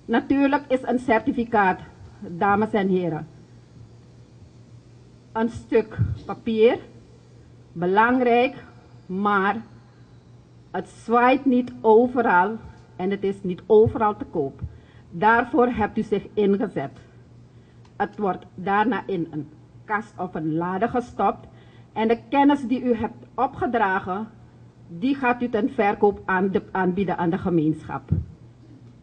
Natuurlijk is een certificaat, dames en heren, een stuk papier, belangrijk, maar het zwaait niet overal en het is niet overal te koop. Daarvoor hebt u zich ingezet. Het wordt daarna in een kast of een lade gestopt en de kennis die u hebt opgedragen, die gaat u ten verkoop aanbieden aan de gemeenschap.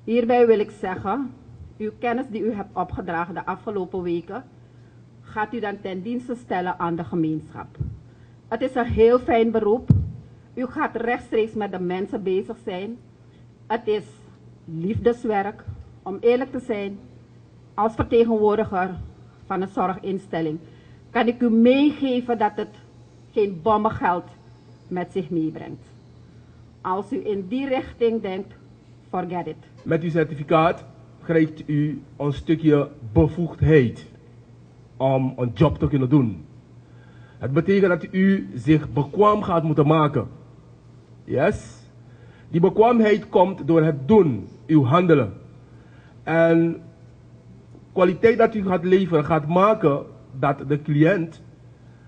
Hierbij wil ik zeggen, uw kennis die u hebt opgedragen de afgelopen weken, gaat u dan ten dienste stellen aan de gemeenschap. Het is een heel fijn beroep. U gaat rechtstreeks met de mensen bezig zijn. Het is liefdeswerk. Om eerlijk te zijn, als vertegenwoordiger van een zorginstelling kan ik u meegeven dat het geen bommengeld met zich meebrengt. Als u in die richting denkt, forget it. Met uw certificaat krijgt u een stukje bevoegdheid om een job te kunnen doen. Het betekent dat u zich bekwaam gaat moeten maken. Yes? Die bekwaamheid komt door het doen, uw handelen. En kwaliteit dat u gaat leveren gaat maken dat de cliënt,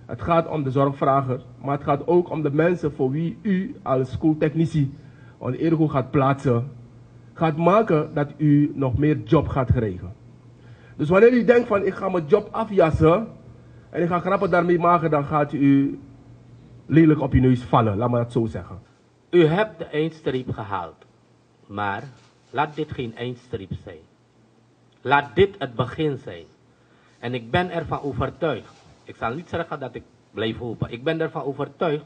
het gaat om de zorgvrager, maar het gaat ook om de mensen voor wie u als schooltechnici een ergo gaat plaatsen, gaat maken dat u nog meer job gaat krijgen. Dus wanneer u denkt van ik ga mijn job afjassen en ik ga grappen daarmee maken, dan gaat u lelijk op uw neus vallen, laat me dat zo zeggen. U hebt de eindstreep gehaald, maar laat dit geen eindstreep zijn. Laat dit het begin zijn. En ik ben ervan overtuigd, ik zal niet zeggen dat ik blijf hopen, ik ben ervan overtuigd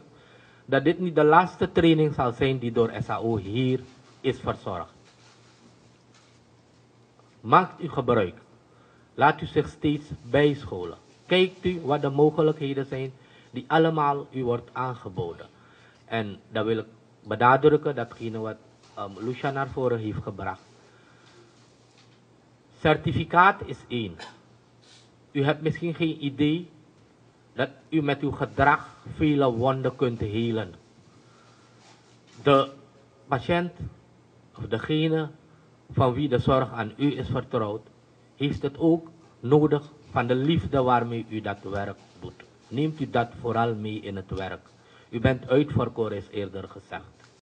dat dit niet de laatste training zal zijn die door SAO hier is verzorgd. Maakt u gebruik. Laat u zich steeds bijscholen. Kijkt u wat de mogelijkheden zijn die allemaal u wordt aangeboden. En dan wil ik benadrukken datgene wat Lucia naar voren heeft gebracht. Certificaat is één. U hebt misschien geen idee dat u met uw gedrag vele wonden kunt helen. De patiënt of degene van wie de zorg aan u is vertrouwd, heeft het ook nodig van de liefde waarmee u dat werk doet. Neemt u dat vooral mee in het werk. U bent uitverkoren, is eerder gezegd.